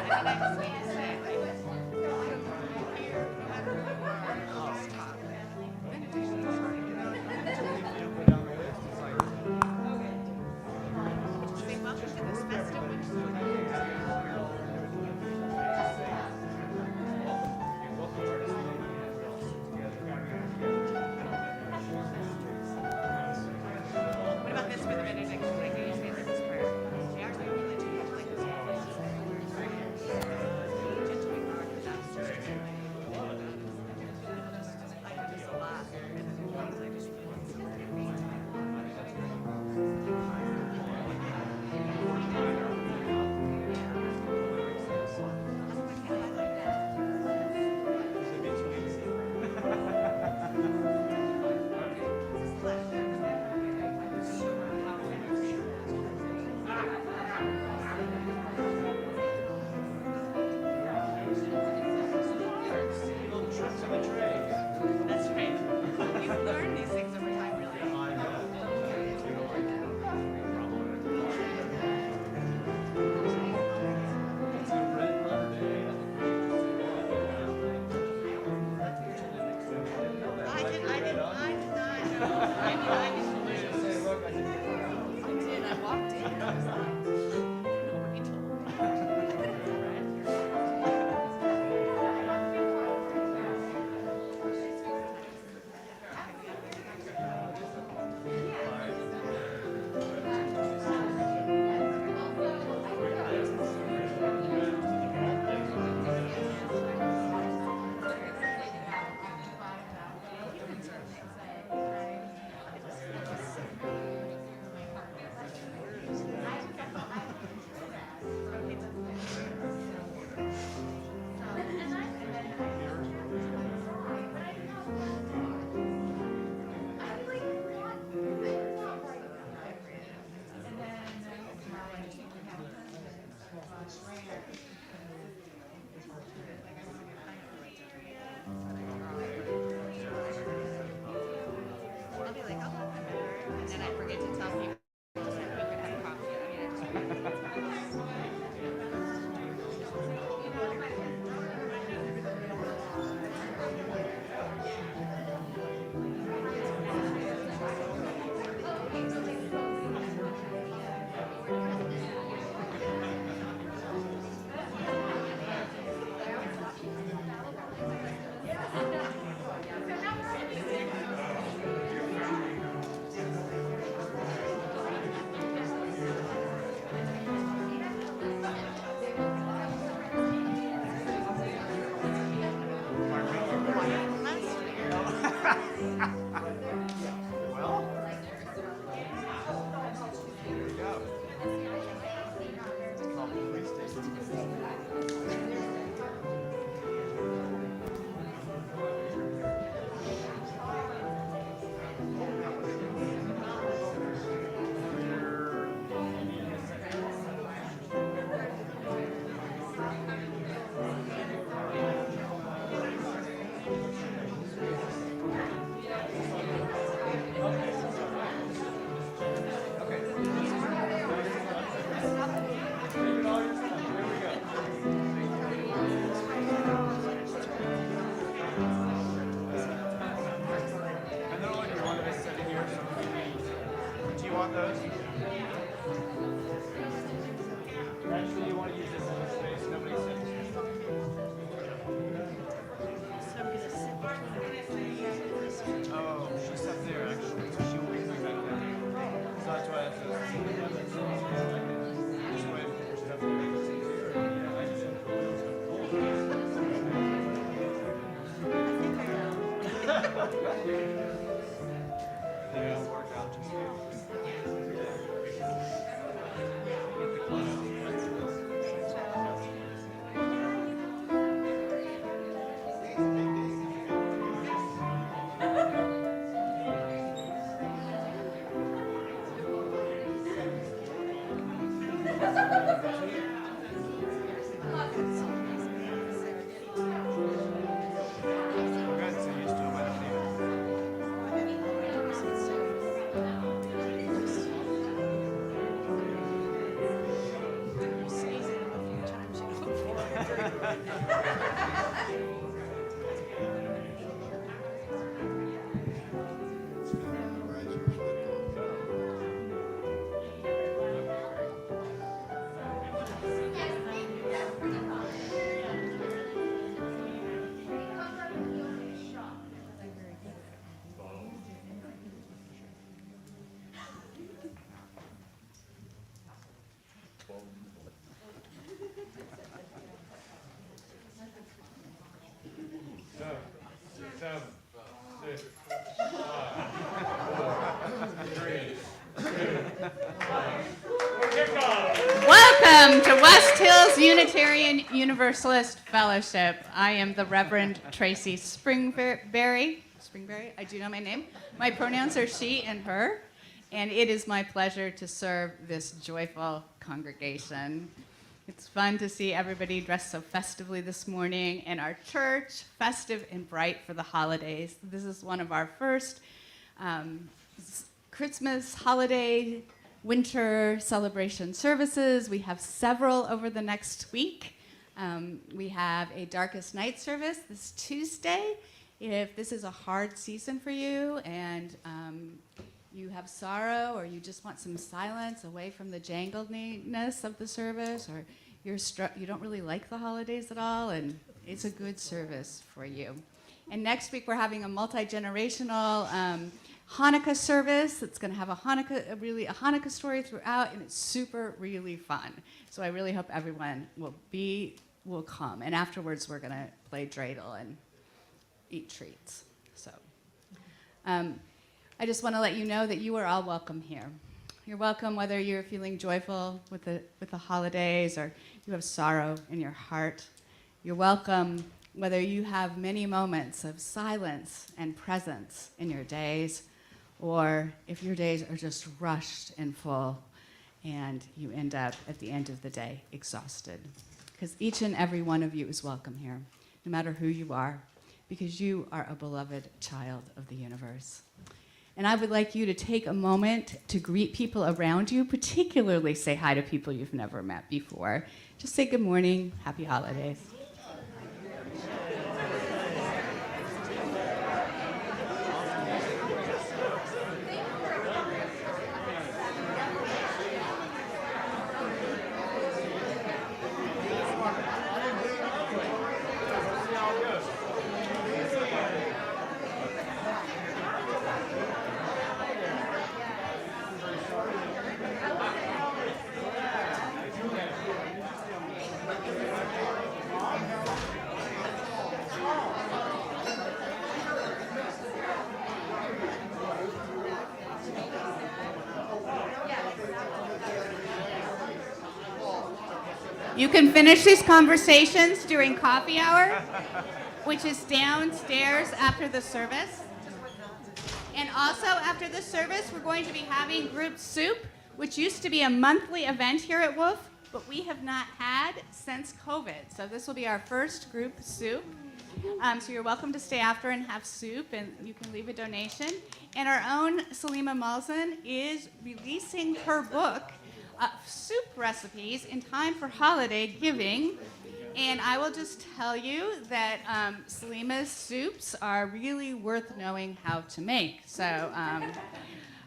Yeah. Welcome to West Hills Unitarian Universalist Fellowship. I am the Reverend Tracy Springberry. I do know my name. My pronouns are she and her, and it is my pleasure to serve this joyful congregation. It's fun to see everybody dressed so festively this morning, and our church festive and bright for the holidays. This is one of our first Christmas holiday winter celebration services. We have several over the next week. We have a Darkest Night service this Tuesday. If this is a hard season for you and you have sorrow or you just want some silence away from the jangledness of the service, or you don't really like the holidays at all, and it's a good service for you. And next week we're having a multi-generational Hanukkah service. It's going to have a Hanukkah story throughout, and it's super really fun. So I really hope everyone will come. And afterwards we're going to play dreidel and eat treats. So I just want to let you know that you are all welcome here. You're welcome whether you're feeling joyful with the holidays or you have sorrow in your heart. You're welcome whether you have many moments of silence and presence in your days, or if your days are just rushed and full and you end up at the end of the day exhausted. Because each and every one of you is welcome here, no matter who you are, because you are a beloved child of the universe. And I would like you to take a moment to greet people around you, particularly say hi to people you've never met before. Just say good morning, happy holidays. You can finish these conversations during coffee hour, which is downstairs after the service. And also after the service, we're going to be having group soup, which used to be a monthly event here at Wolf, but we have not had since COVID. So this will be our first group soup. So you're welcome to stay after and have soup, and you can leave a donation. And our own Salima Malzan is releasing her book, soup recipes in time for holiday giving. And I will just tell you that Salima's soups are really worth knowing how to make. So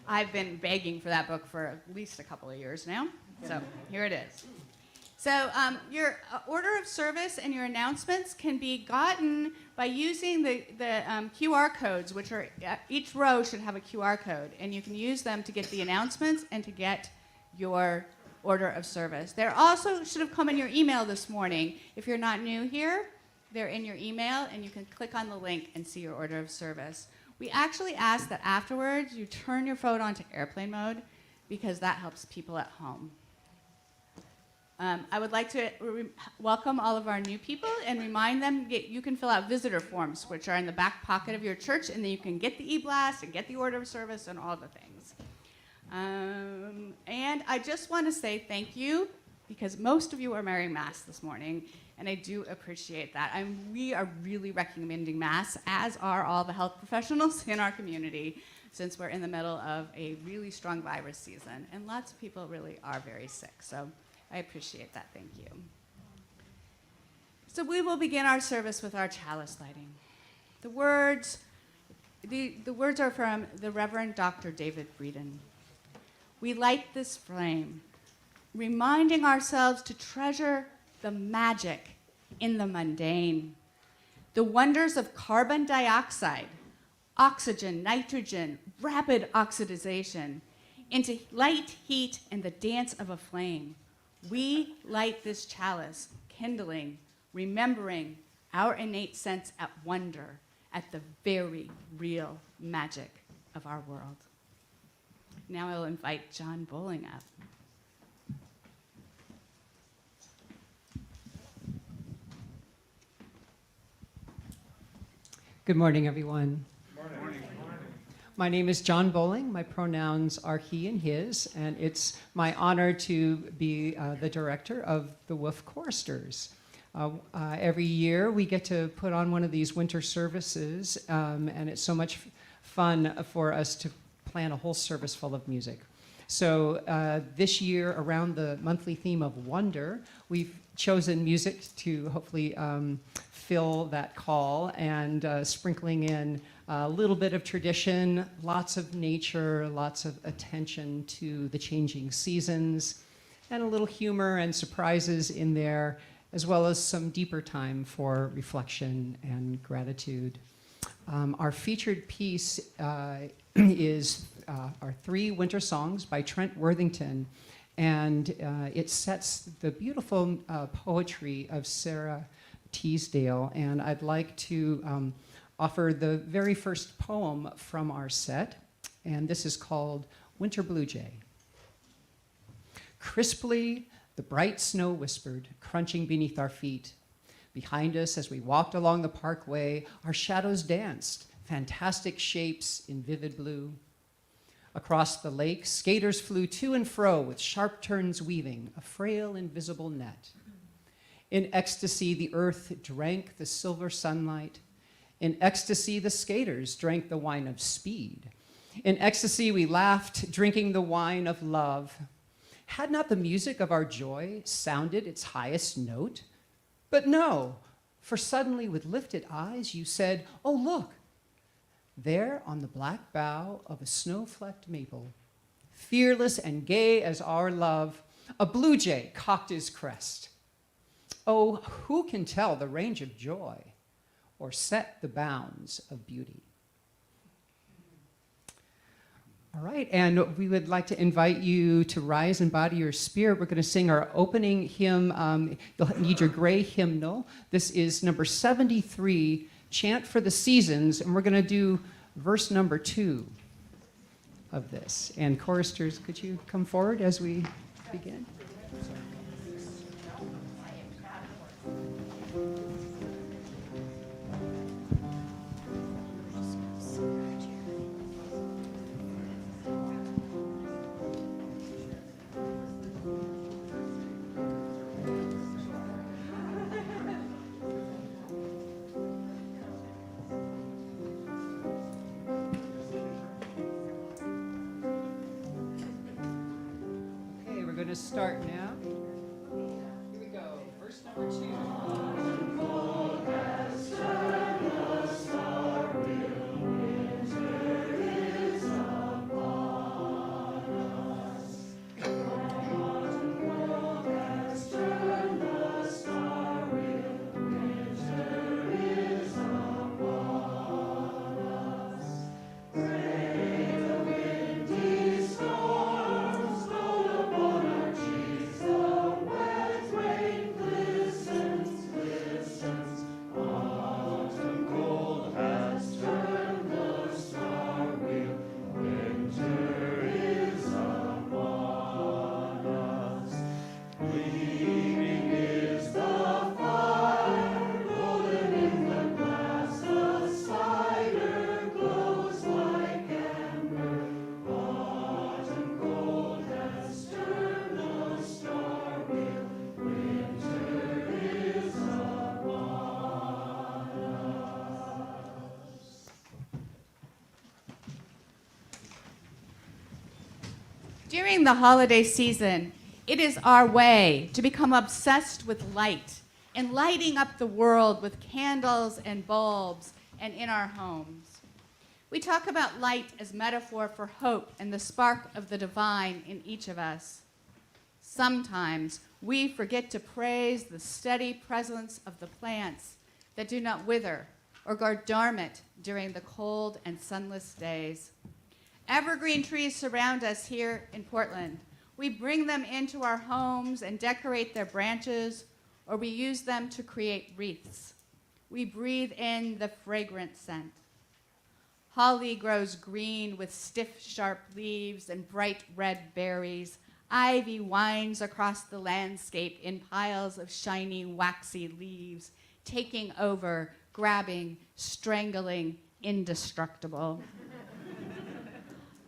I've been begging for that book for at least a couple of years now. So here it is. So your order of service and your announcements can be gotten by using the QR codes, which are, each row should have a QR code. And you can use them to get the announcements and to get your order of service. They also should have come in your email this morning. If you're not new here, they're in your email, and you can click on the link and see your order of service. We actually ask that afterwards you turn your phone on to airplane mode, because that helps people at home. I would like to welcome all of our new people and remind them you can fill out visitor forms, which are in the back pocket of your church, and then you can get the e-blast and get the order of service and all the things. And I just want to say thank you, because most of you are wearing masks this morning, and I do appreciate that. We are really recommending masks, as are all the health professionals in our community, since we're in the middle of a really strong virus season, and lots of people really are very sick. So I appreciate that. Thank you. So we will begin our service with our chalice lighting. The words are from the Reverend Dr. David Breeden. We light this flame, reminding ourselves to treasure the magic in the mundane, the wonders of carbon dioxide, oxygen, nitrogen, rapid oxidization, into light, heat, and the dance of a flame. We light this chalice, kindling, remembering our innate sense at wonder, at the very real magic of our world. Now I will invite John Bowling up. Good morning, everyone. Morning. My name is John Bowling. My pronouns are he and his, and it's my honor to be the director of the Wolf Choristers. Every year we get to put on one of these winter services, and it's so much fun for us to plan a whole service full of music. So this year, around the monthly theme of wonder, we've chosen music to hopefully fill that call, and sprinkling in a little bit of tradition, lots of nature, lots of attention to the changing seasons, and a little humor and surprises in there, as well as some deeper time for reflection and gratitude. Our featured piece is our 3 winter songs by Trent Worthington, and it sets the beautiful poetry of Sara Teasdale, and I'd like to offer the very first poem from our set, and this is called Winter Blue Jay. Crisply, the bright snow whispered, crunching beneath our feet. Behind us, as we walked along the parkway, our shadows danced, fantastic shapes in vivid blue. Across the lake, skaters flew to and fro with sharp turns weaving a frail, invisible net. In ecstasy, the earth drank the silver sunlight. In ecstasy, the skaters drank the wine of speed. In ecstasy, we laughed, drinking the wine of love. Had not the music of our joy sounded its highest note? But no, for suddenly with lifted eyes you said, "Oh, look, there on the black bough of a snow-flecked maple, fearless and gay as our love, a blue jay cocked his crest. Oh, who can tell the range of joy or set the bounds of beauty?" All right, and we would like to invite you to rise and body your spirit. We're going to sing our opening hymn. You'll need your gray hymnal. This is number 73, Chant for the Seasons, and we're going to do verse number 2 of this. And choristers, could you come forward as we begin? Going to start now. Here we go. Verse number 2. During the holiday season, it is our way to become obsessed with light and lighting up the world with candles and bulbs and in our homes. We talk about light as metaphor for hope and the spark of the divine in each of us. Sometimes we forget to praise the steady presence of the plants that do not wither or go dormant during the cold and sunless days. Evergreen trees surround us here in Portland. We bring them into our homes and decorate their branches, or we use them to create wreaths. We breathe in the fragrant scent. Holly grows green with stiff, sharp leaves and bright red berries. Ivy winds across the landscape in piles of shiny, waxy leaves, taking over, grabbing, strangling, indestructible.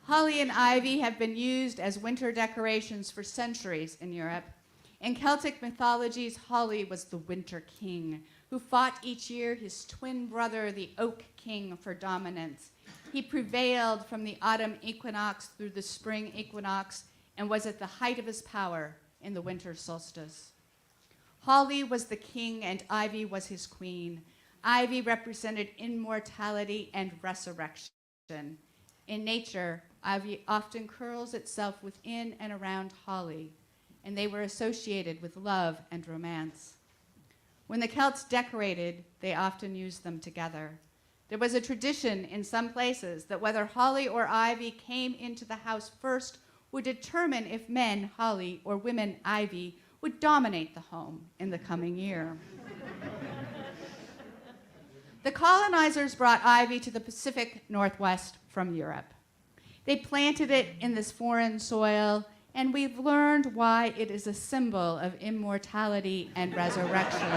Holly and ivy have been used as winter decorations for centuries in Europe. In Celtic mythologies, Holly was the winter king who fought each year his twin brother, the oak king, for dominance. He prevailed from the autumn equinox through the spring equinox and was at the height of his power in the winter solstice. Holly was the king and ivy was his queen. Ivy represented immortality and resurrection. In nature, ivy often curls itself within and around holly, and they were associated with love and romance. When the Celts decorated, they often used them together. There was a tradition in some places that whether holly or ivy came into the house first would determine if men, holly, or women, ivy, would dominate the home in the coming year. The colonizers brought ivy to the Pacific Northwest from Europe. They planted it in this foreign soil, and we've learned why it is a symbol of immortality and resurrection.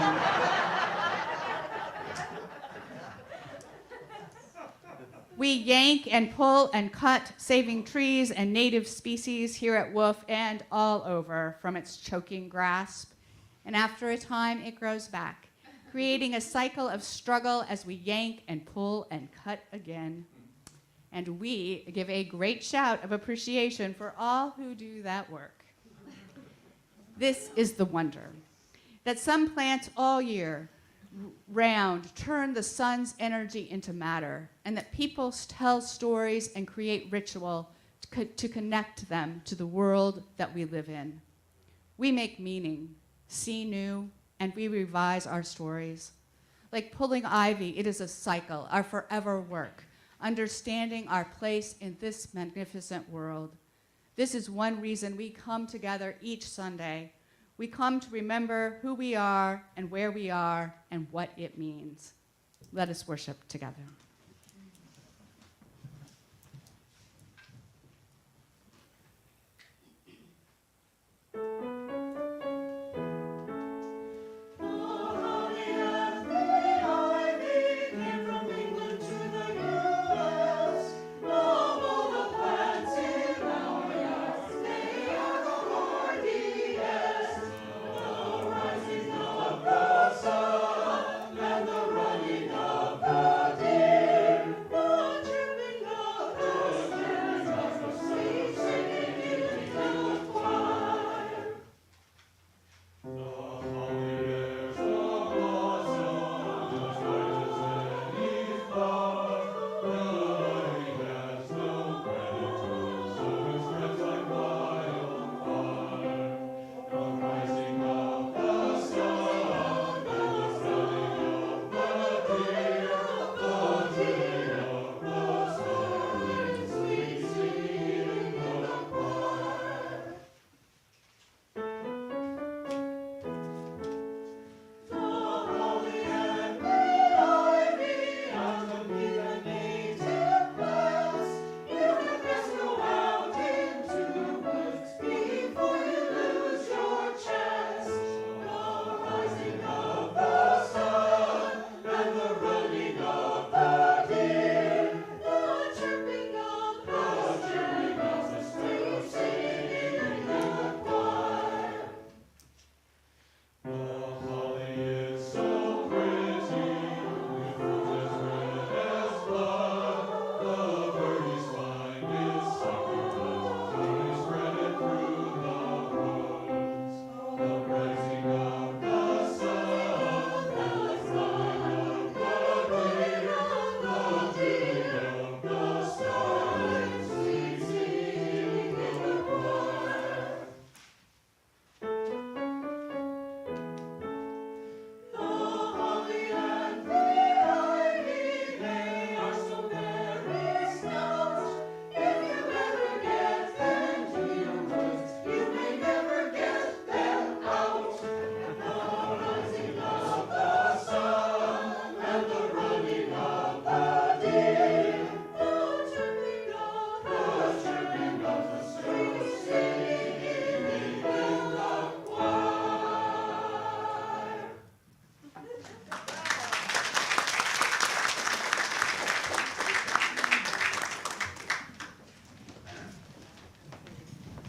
We yank and pull and cut, saving trees and native species here at Wolf and all over from its choking grasp. And after a time, it grows back, creating a cycle of struggle as we yank and pull and cut again. And we give a great shout of appreciation for all who do that work. This is the wonder, that some plants all year round turn the sun's energy into matter, and that people tell stories and create ritual to connect them to the world that we live in. We make meaning, see new, and we revise our stories. Like pulling ivy, it is a cycle, our forever work, understanding our place in this magnificent world. This is one reason we come together each Sunday. We come to remember who we are and where we are and what it means. Let us worship together. The running of the deer.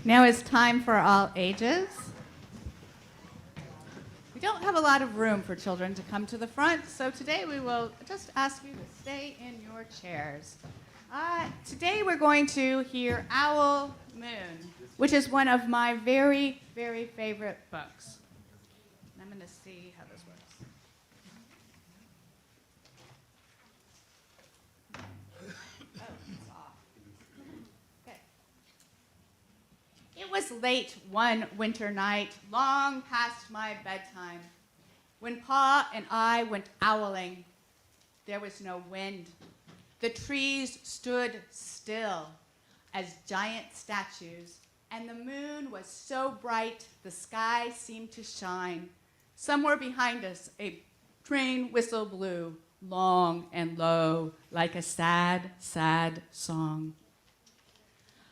Now it's time for all ages. We don't have a lot of room for children to come to the front, so today we will just ask you to stay in your chairs. Today we're going to hear Owl Moon, which is one of my very, very favorite books. I'm going to see how this works. It was late one winter night, long past my bedtime, when Pa and I went owling. There was no wind. The trees stood still as giant statues, and the moon was so bright the sky seemed to shine. Somewhere behind us, a train whistle blew, long and low, like a sad, sad song.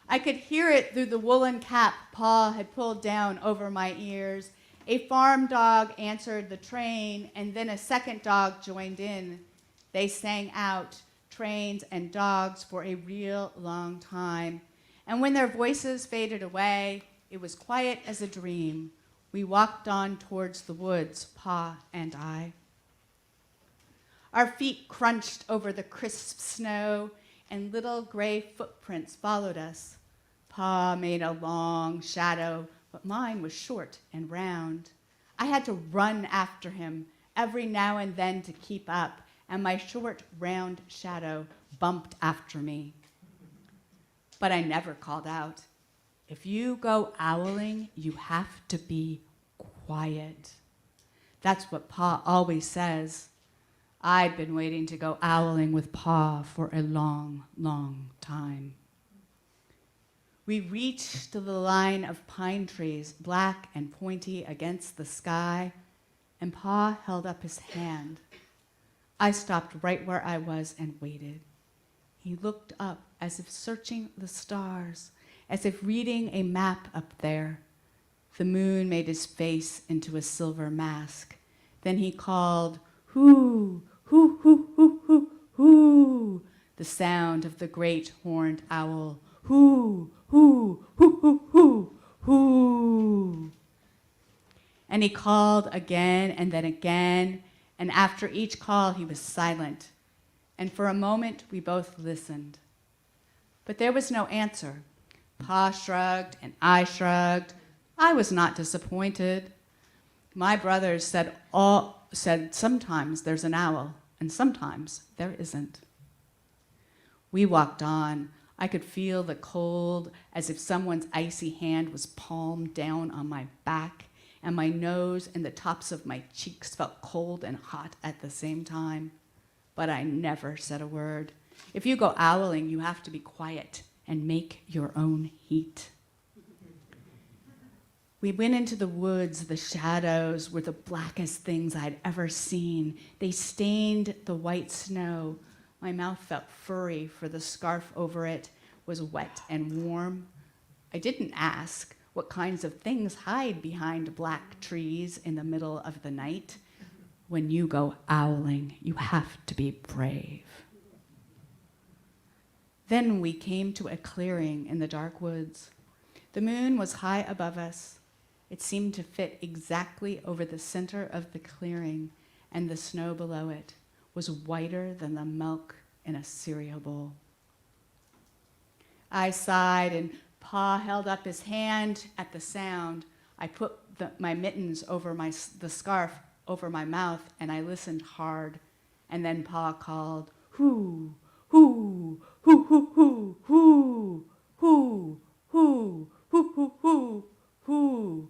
I could hear it through the woolen cap Pa had pulled down over my ears. A farm dog answered the train, and then a second dog joined in. They sang out, trains and dogs, for a real long time. And when their voices faded away, it was quiet as a dream. We walked on towards the woods, Pa and I. Our feet crunched over the crisp snow, and little gray footprints followed us. Pa made a long shadow, but mine was short and round. I had to run after him every now and then to keep up, and my short, round shadow bumped after me. But I never called out. If you go owling, you have to be quiet. That's what Pa always says. I'd been waiting to go owling with Pa for a long, long time. We reached to the line of pine trees, black and pointy against the sky, and Pa held up his hand. I stopped right where I was and waited. He looked up as if searching the stars, as if reading a map up there. The moon made his face into a silver mask. Then he called, "Hoo, hoo, hoo, hoo, hoo, hoo," the sound of the great horned owl. Hoo, hoo, hoo, hoo, hoo, hoo. And he called again and then again, and after each call he was silent. And for a moment we both listened. But there was no answer. Pa shrugged and I shrugged. I was not disappointed. My brothers said sometimes there's an owl, and sometimes there isn't. We walked on. I could feel the cold, as if someone's icy hand was palmed down on my back, and my nose and the tops of my cheeks felt cold and hot at the same time. But I never said a word. If you go owling, you have to be quiet and make your own heat. We went into the woods. The shadows were the blackest things I'd ever seen. They stained the white snow. My mouth felt furry, for the scarf over it was wet and warm. I didn't ask what kinds of things hide behind black trees in the middle of the night. When you go owling, you have to be brave. Then we came to a clearing in the dark woods. The moon was high above us. It seemed to fit exactly over the center of the clearing, and the snow below it was whiter than the milk in a cereal bowl. I sighed, and Pa held up his hand at the sound. I put my mittens over the scarf over my mouth, and I listened hard. And then Pa called, "Hoo, hoo, hoo, hoo, hoo, hoo, hoo, hoo, hoo, hoo, hoo, hoo."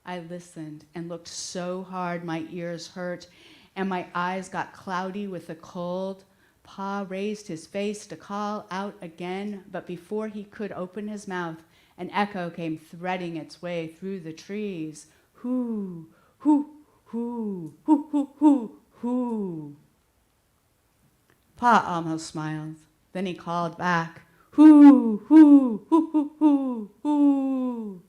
I listened and looked so hard my ears hurt, and my eyes got cloudy with the cold. Pa raised his face to call out again, but before he could open his mouth, an echo came threading its way through the trees. Hoo, hoo, hoo, hoo, hoo, hoo, hoo. Pa almost smiled. Then he called back, "Hoo, hoo, hoo, hoo, hoo, hoo,"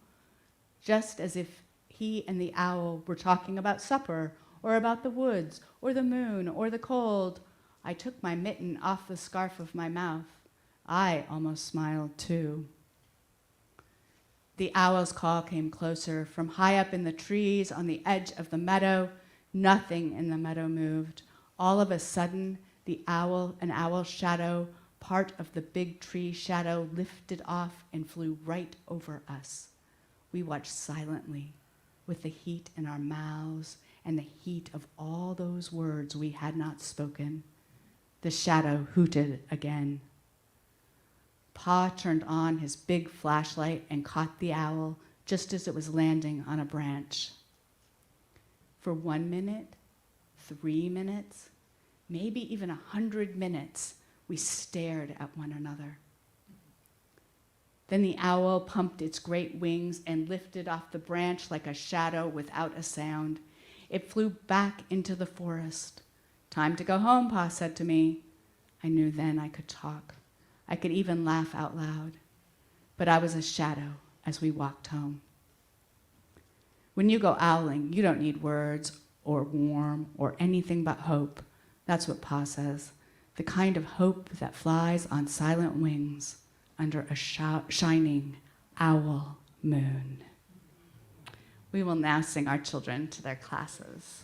just as if he and the owl were talking about supper, or about the woods, or the moon, or the cold. I took my mitten off the scarf of my mouth. I almost smiled too. The owl's call came closer. From high up in the trees on the edge of the meadow, nothing in the meadow moved. All of a sudden, an owl's shadow, part of the big tree shadow, lifted off and flew right over us. We watched silently, with the heat in our mouths and the heat of all those words we had not spoken. The shadow hooted again. Pa turned on his big flashlight and caught the owl just as it was landing on a branch. For 1 minute, 3 minutes, maybe even 100 minutes, we stared at one another. Then the owl pumped its great wings and lifted off the branch like a shadow without a sound. It flew back into the forest. "Time to go home," Pa said to me. I knew then I could talk. I could even laugh out loud. But I was a shadow as we walked home. When you go owling, you don't need words or warm or anything but hope. That's what Pa says. The kind of hope that flies on silent wings under a shining owl moon. We will now sing our children to their classes.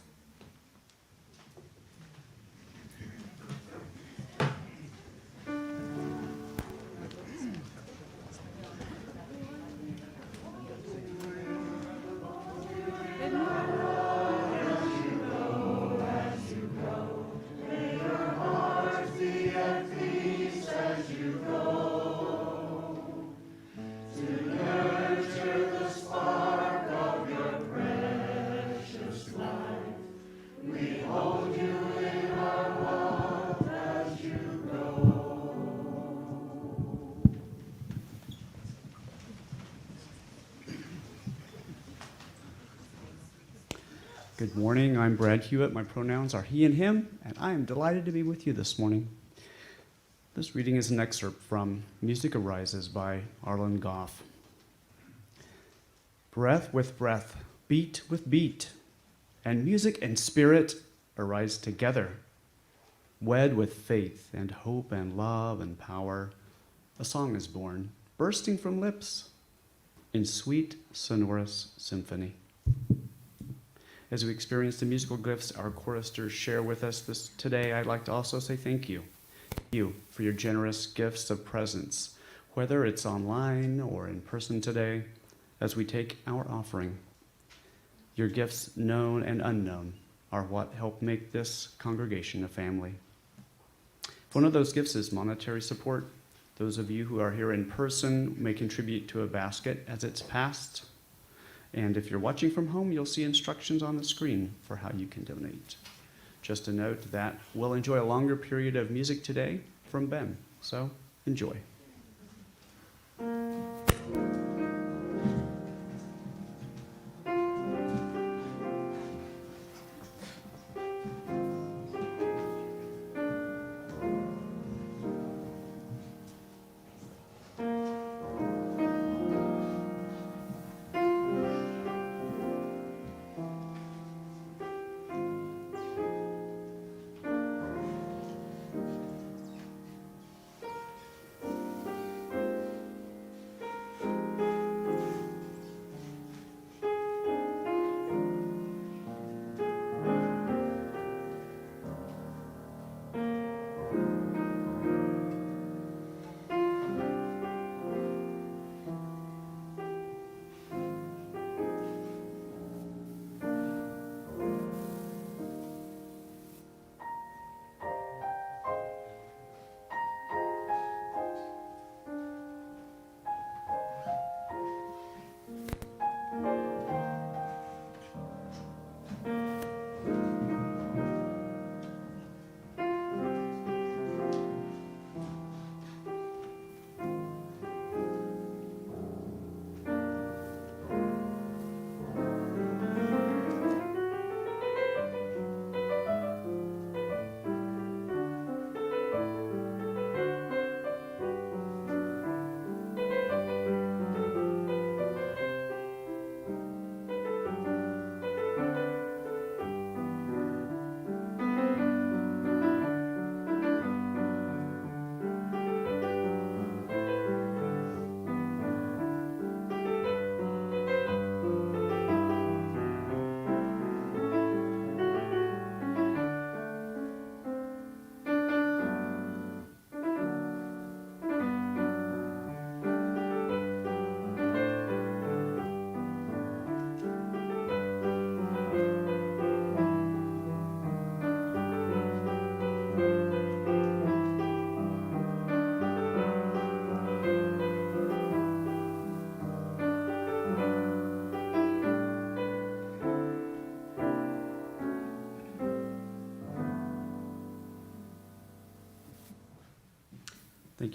Good morning, I'm Brad Hewitt. My pronouns are he and him, and I am delighted to be with you this morning. This reading is an excerpt from Music Arises by Arlen Goff. Breath with breath, beat with beat, and music and spirit arise together. Wed with faith and hope and love and power, a song is born, bursting from lips in sweet, sonorous symphony. As we experience the musical gifts our choristers share with us today, I'd like to also say thank you. Thank you for your generous gifts of presence, whether it's online or in person today, as we take our offering. Your gifts, known and unknown, are what help make this congregation a family. One of those gifts is monetary support. Those of you who are here in person may contribute to a basket as it's passed. And if you're watching from home, you'll see instructions on the screen for how you can donate. Just a note that we'll enjoy a longer period of music today from Ben, so enjoy.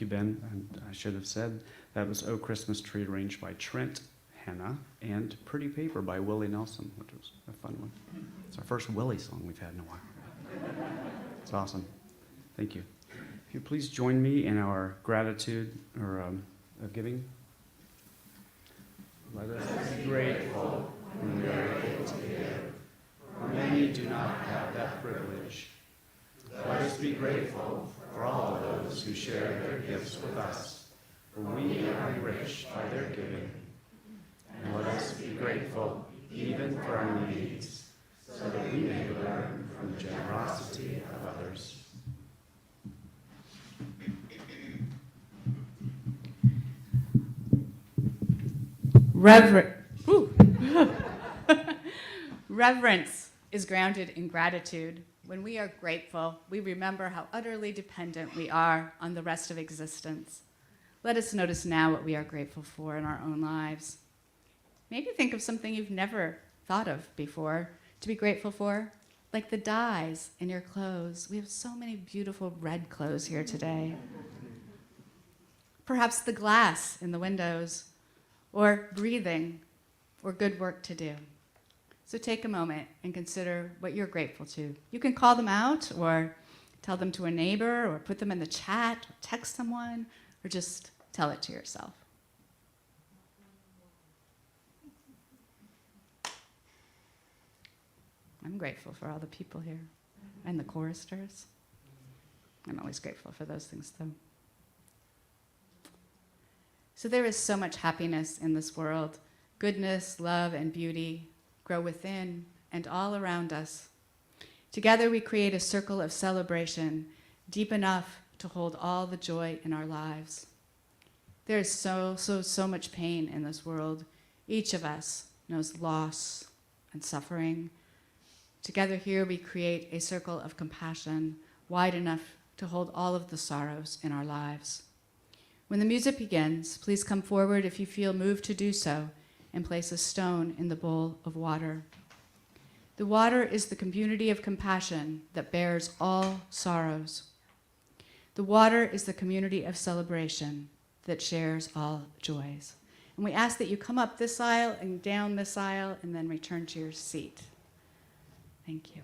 Thank you, Ben. And I should have said that was Oh Christmas Tree, arranged by Trent Hannah, and Pretty Paper by Willie Nelson, which was a fun one. It's our first Willie song we've had in a while. It's awesome. Thank you. If you please join me in our gratitude or of giving. Let us be grateful when we are able to give, for many do not have that privilege. Let us be grateful for all of those who share their gifts with us, for we are enriched by their giving. And let us be grateful even for our needs, so that we may learn from the generosity of others. Reverence is grounded in gratitude. When we are grateful, we remember how utterly dependent we are on the rest of existence. Let us notice now what we are grateful for in our own lives. Maybe think of something you've never thought of before to be grateful for, like the dyes in your clothes. We have so many beautiful red clothes here today. Perhaps the glass in the windows, or breathing, or good work to do. So take a moment and consider what you're grateful to. You can call them out, or tell them to a neighbor, or put them in the chat, or text someone, or just tell it to yourself. I'm grateful for all the people here, and the choristers. I'm always grateful for those things, though. So there is so much happiness in this world. Goodness, love, and beauty grow within and all around us. Together we create a circle of celebration deep enough to hold all the joy in our lives. There is so much pain in this world. Each of us knows loss and suffering. Together here we create a circle of compassion wide enough to hold all of the sorrows in our lives. When the music begins, please come forward if you feel moved to do so and place a stone in the bowl of water. The water is the community of compassion that bears all sorrows. The water is the community of celebration that shares all joys. And we ask that you come up this aisle and down this aisle and then return to your seat. Thank you.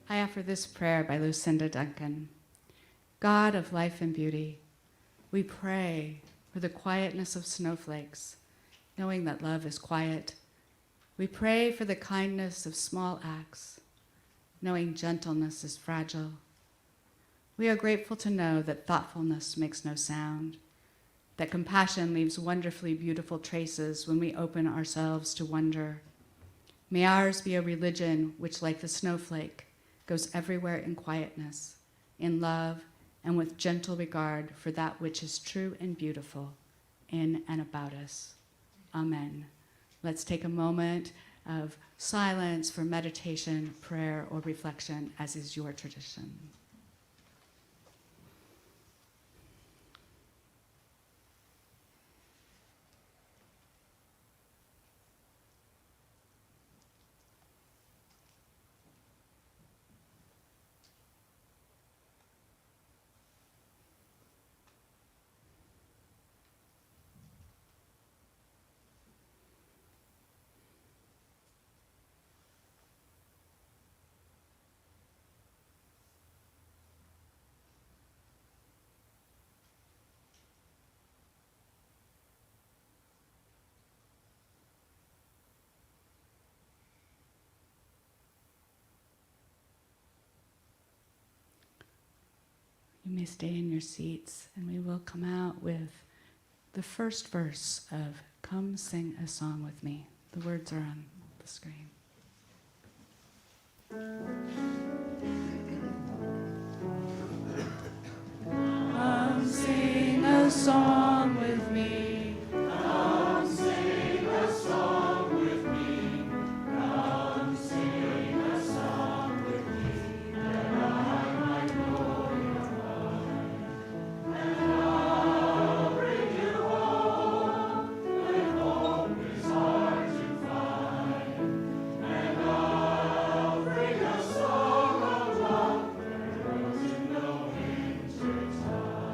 I offer this prayer by Lucinda Duncan. God of life and beauty, we pray for the quietness of snowflakes, knowing that love is quiet. We pray for the kindness of small acts, knowing gentleness is fragile. We are grateful to know that thoughtfulness makes no sound. that compassion leaves wonderfully beautiful traces when we open ourselves to wonder. May ours be a religion which, like the snowflake, goes everywhere in quietness, in love, and with gentle regard for that which is true and beautiful in and about us. Amen. Let's take a moment of silence for meditation, prayer, or reflection, as is your tradition. You may stay in your seats, and we will come out with the first verse of Come Sing a Song With Me. The words are on the screen. Come sing a song with me. Come sing a song with me. Come sing a song with me, that I might know your mind. And I'll bring you home when home is hard to find. And I'll bring a song of love that grows in the winter time.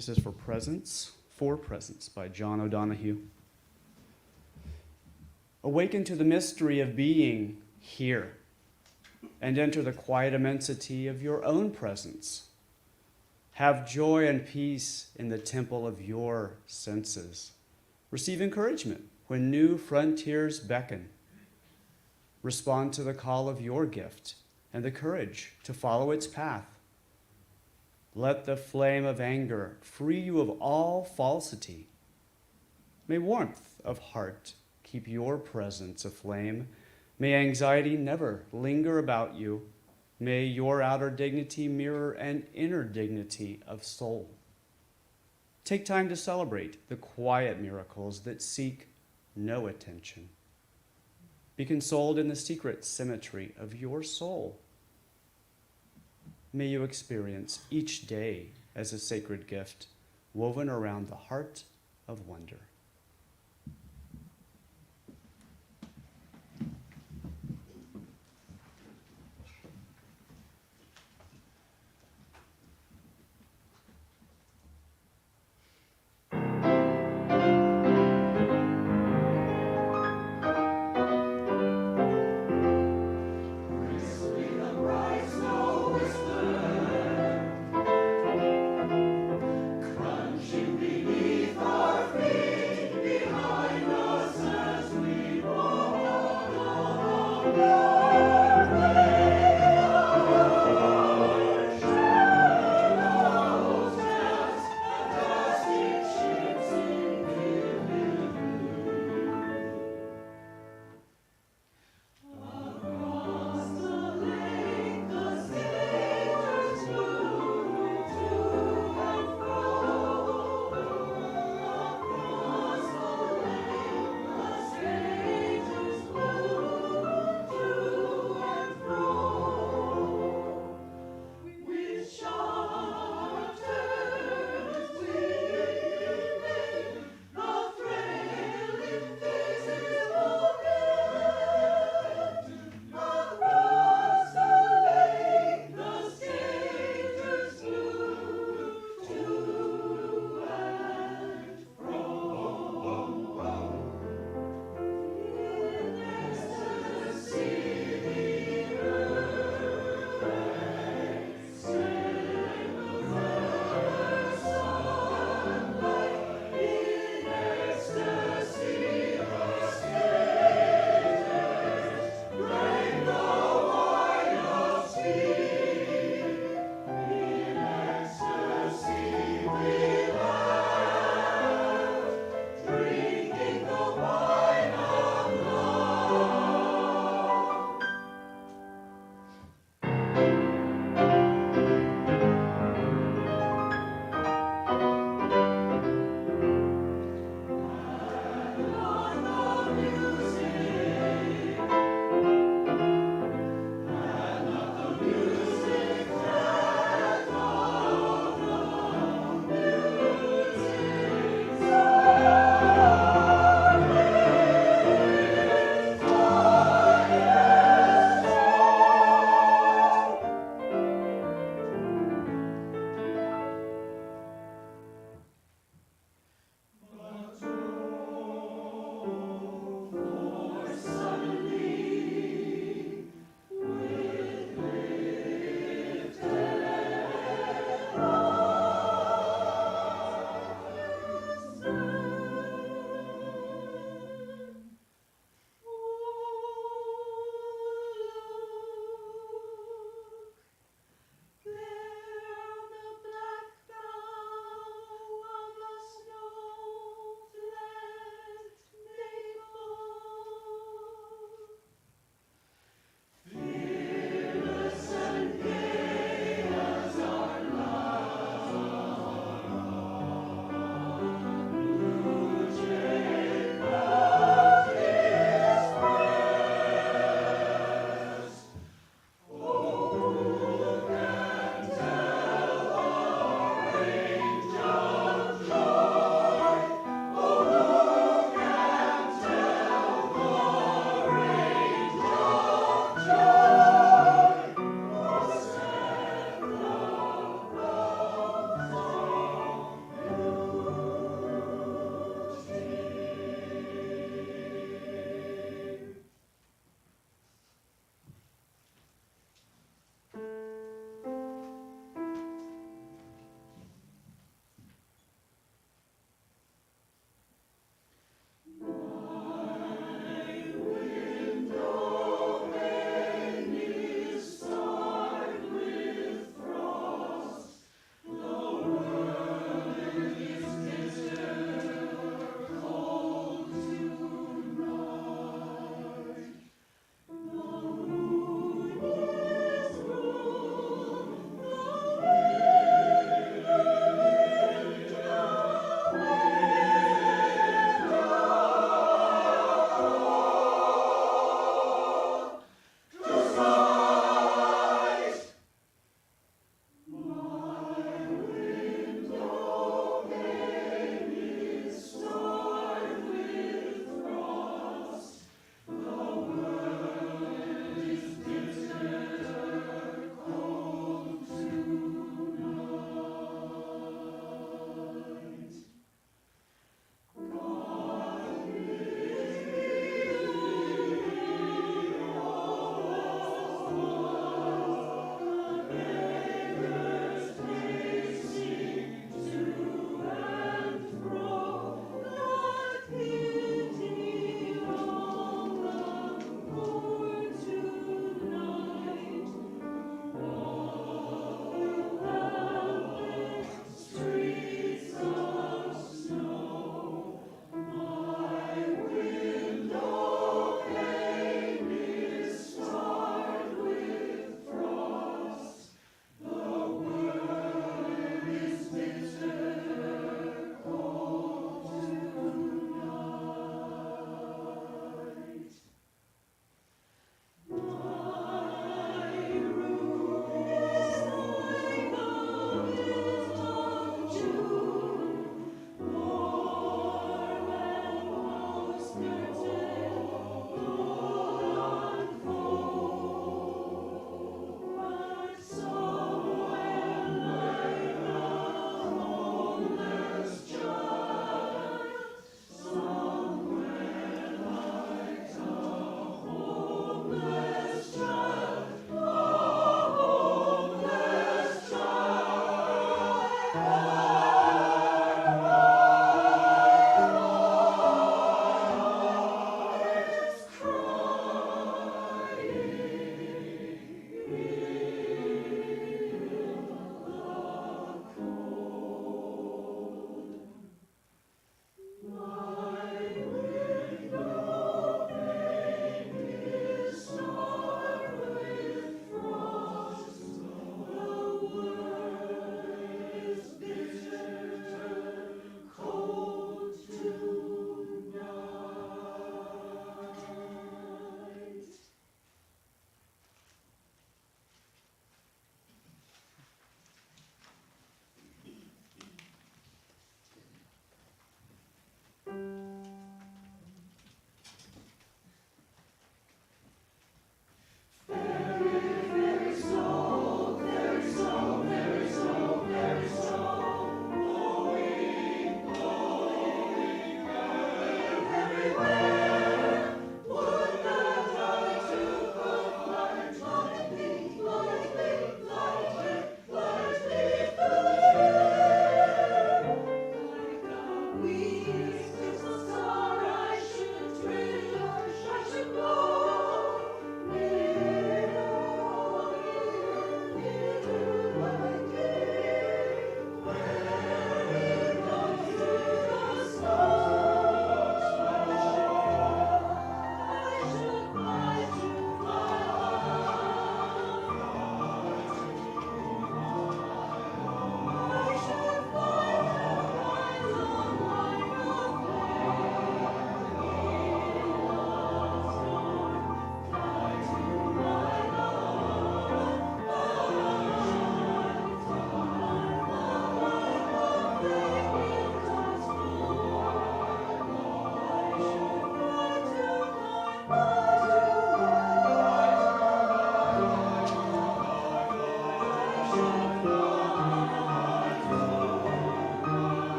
This is for Presence by John O'Donohue. Awaken to the mystery of being here and enter the quiet immensity of your own presence. Have joy and peace in the temple of your senses. Receive encouragement when new frontiers beckon. Respond to the call of your gift and the courage to follow its path. Let the flame of anger free you of all falsity. May warmth of heart keep your presence aflame. May anxiety never linger about you. May your outer dignity mirror an inner dignity of soul. Take time to celebrate the quiet miracles that seek no attention. Be consoled in the secret symmetry of your soul. May you experience each day as a sacred gift woven around the heart of wonder. Crunching beneath our feet.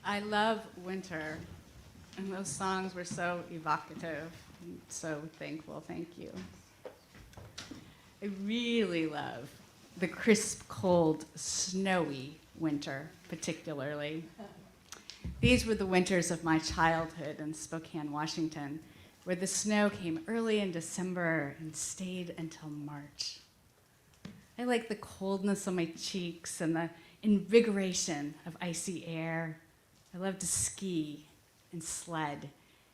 I love winter, and those songs were so evocative. I'm so thankful, thank you. I really love the crisp, cold, snowy winter, particularly. These were the winters of my childhood in Spokane, Washington, where the snow came early in December and stayed until March. I like the coldness on my cheeks and the invigoration of icy air. I love to ski and sled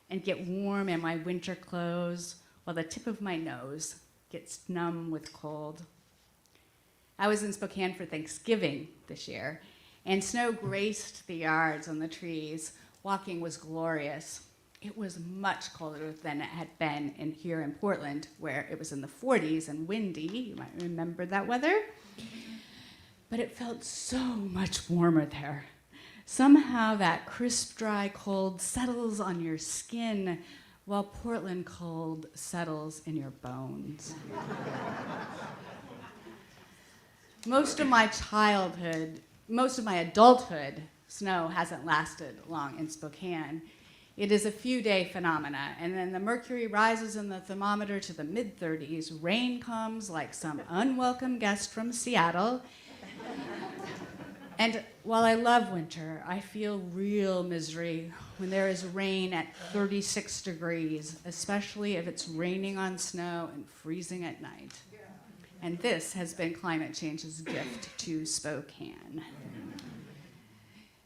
and get warm in my winter clothes while the tip of my nose gets numb with cold. I was in Spokane for Thanksgiving this year, and snow graced the yards and the trees. Walking was glorious. It was much colder than it had been here in Portland, where it was in the 40s and windy. You might remember that weather. But it felt so much warmer there. Somehow that crisp, dry cold settles on your skin while Portland cold settles in your bones. Most of my adulthood, snow hasn't lasted long in Spokane. It is a few-day phenomena, and then the mercury rises in the thermometer to the mid-30s. Rain comes like some unwelcome guest from Seattle. And while I love winter, I feel real misery when there is rain at 36 degrees, especially if it's raining on snow and freezing at night. And this has been climate change's gift to Spokane.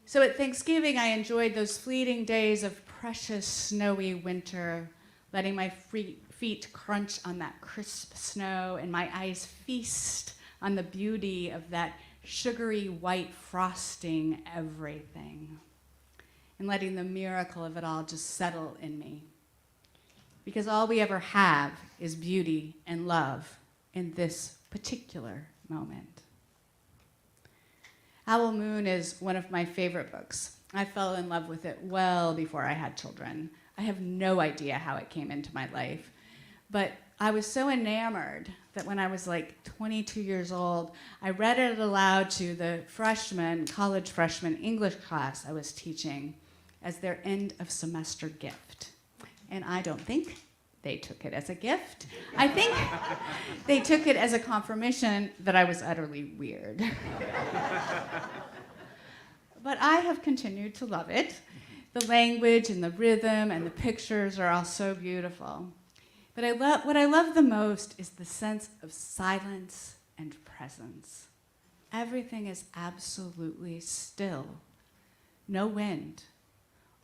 So at Thanksgiving, I enjoyed those fleeting days of precious snowy winter, letting my feet crunch on that crisp snow and my eyes feast on the beauty of that sugary white frosting everything, and letting the miracle of it all just settle in me. Because all we ever have is beauty and love in this particular moment. Owl Moon is one of my favorite books. I fell in love with it well before I had children. I have no idea how it came into my life, but I was so enamored that when I was like 22 years old, I read it aloud to the college freshman English class I was teaching as their end of semester gift. And I don't think they took it as a gift. I think they took it as a confirmation that I was utterly weird. But I have continued to love it. The language and the rhythm and the pictures are all so beautiful. But what I love the most is the sense of silence and presence. Everything is absolutely still. No wind.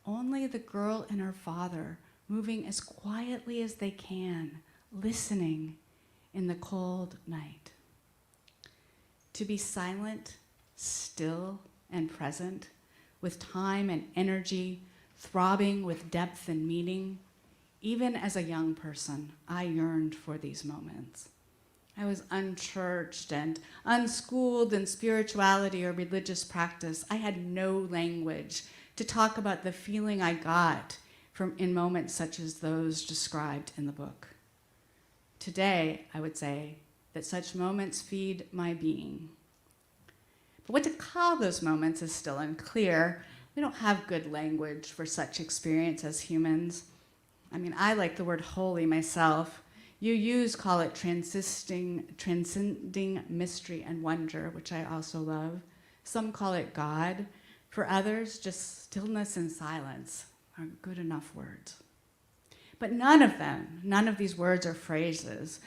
Only the girl and her father moving as quietly as they can, listening in the cold night. To be silent, still, and present, with time and energy, throbbing with depth and meaning. Even as a young person, I yearned for these moments. I was unchurched and unschooled in spirituality or religious practice. I had no language to talk about the feeling I got in moments such as those described in the book. Today, I would say that such moments feed my being. But what to call those moments is still unclear. We don't have good language for such experience as humans. I mean, I like the word holy myself. You call it transcending mystery and wonder, which I also love. Some call it God. For others, just stillness and silence are good enough words. But none of these words or phrases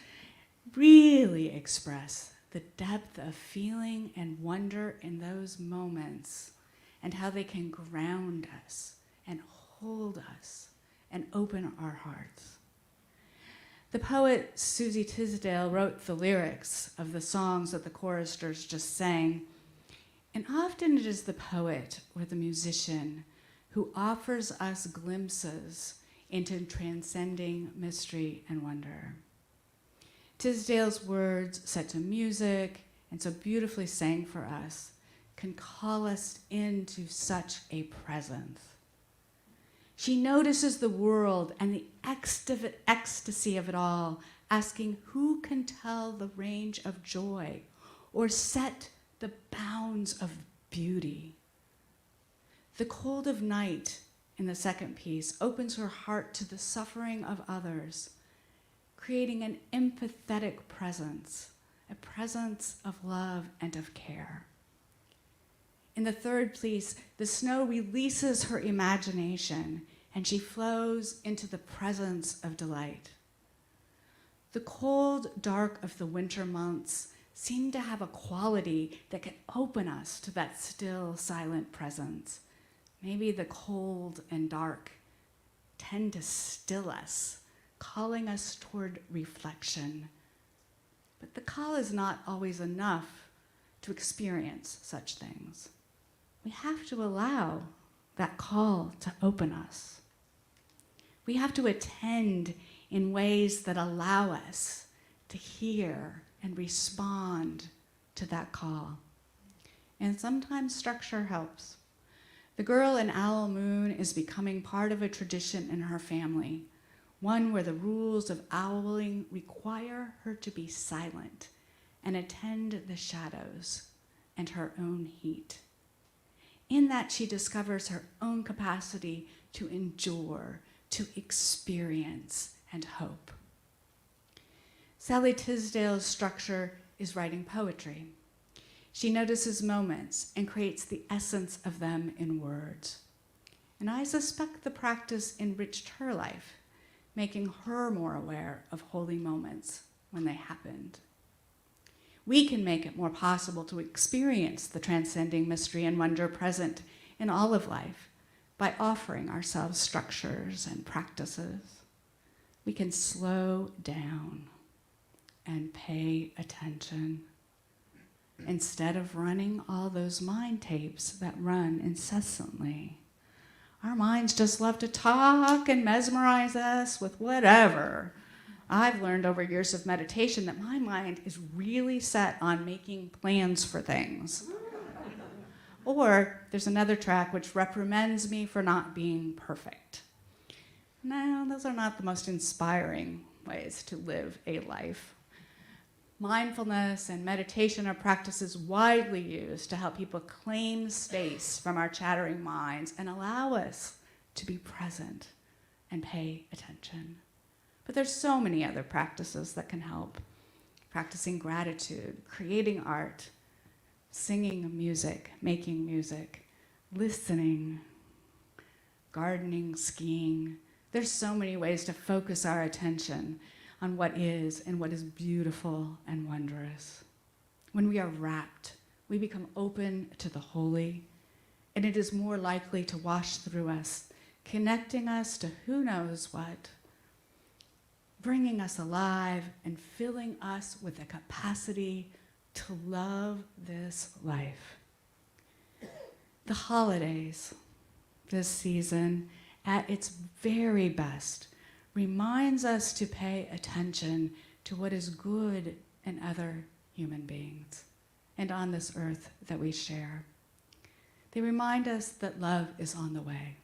really express the depth of feeling and wonder in those moments and how they can ground us and hold us and open our hearts. The poet Sara Teasdale wrote the lyrics of the songs that the choristers just sang, and often it is the poet or the musician who offers us glimpses into transcending mystery and wonder. Tisdale's words, set to music and so beautifully sang for us, can call us into such a presence. She notices the world and the ecstasy of it all, asking who can tell the range of joy or set the bounds of beauty. The cold of night in the second piece opens her heart to the suffering of others, creating an empathetic presence, a presence of love and of care. In the third piece, the snow releases her imagination and she flows into the presence of delight. The cold dark of the winter months seem to have a quality that can open us to that still, silent presence. Maybe the cold and dark tend to still us, calling us toward reflection. But the call is not always enough to experience such things. We have to allow that call to open us. We have to attend in ways that allow us to hear and respond to that call. And sometimes structure helps. The girl in Owl Moon is becoming part of a tradition in her family, one where the rules of owling require her to be silent and attend the shadows and her own heat. In that, she discovers her own capacity to endure, to experience, and hope. Sara Teasdale's structure is writing poetry. She notices moments and creates the essence of them in words. And I suspect the practice enriched her life, making her more aware of holy moments when they happened. We can make it more possible to experience the transcending mystery and wonder present in all of life by offering ourselves structures and practices. We can slow down and pay attention instead of running all those mind tapes that run incessantly. Our minds just love to talk and mesmerize us with whatever. I've learned over years of meditation that my mind is really set on making plans for things. Or there's another track which reprimands me for not being perfect. No, those are not the most inspiring ways to live a life. Mindfulness and meditation are practices widely used to help people claim space from our chattering minds and allow us to be present and pay attention. But there's so many other practices that can help. Practicing gratitude, creating art, singing music, making music, listening, gardening, skiing. There's so many ways to focus our attention on what is and what is beautiful and wondrous. When we are rapt, we become open to the holy, and it is more likely to wash through us, connecting us to who knows what, bringing us alive and filling us with the capacity to love this life. The holidays this season, at its very best, reminds us to pay attention to what is good in other human beings and on this earth that we share. They remind us that love is on the way,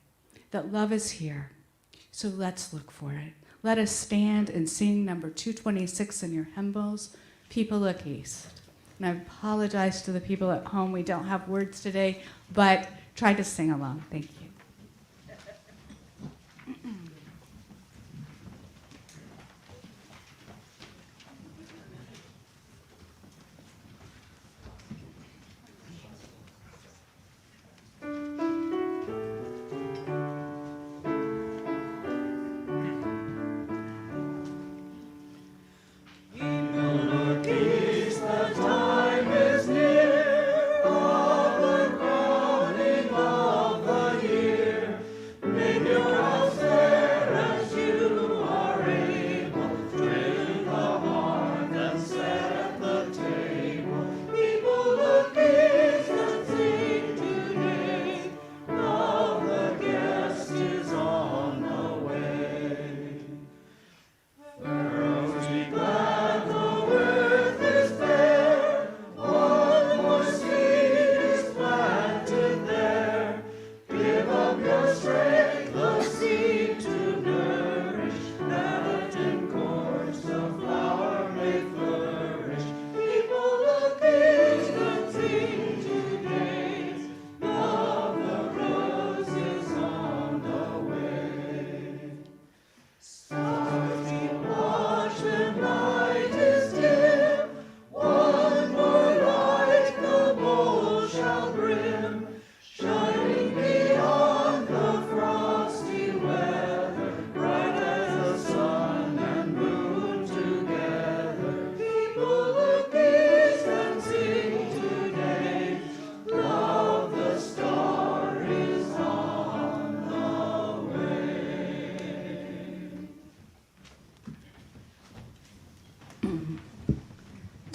that love is here. So let's look for it. Let us stand and sing number 226 in your hymnals, People Look East. And I apologize to the people at home. We don't have words today, but try to sing along. Thank you.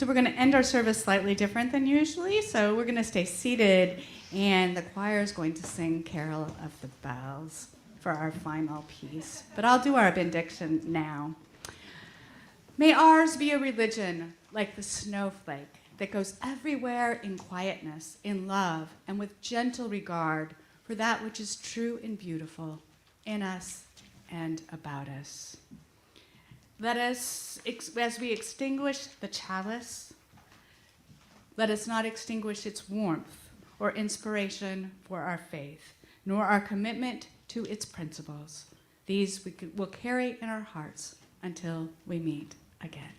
So we're going to end our service slightly different than usually. So we're going to stay seated, and the choir is going to sing Carol of the Bells for our final piece. But I'll do our benediction now. May ours be a religion like the snowflake that goes everywhere in quietness, in love, and with gentle regard for that which is true and beautiful in us and about us. Let us, as we extinguish the chalice, let us not extinguish its warmth or inspiration for our faith, nor our commitment to its principles. These we will carry in our hearts until we meet again.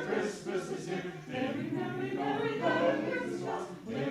Christmas is here. Merry, merry, merry, merry Christmas.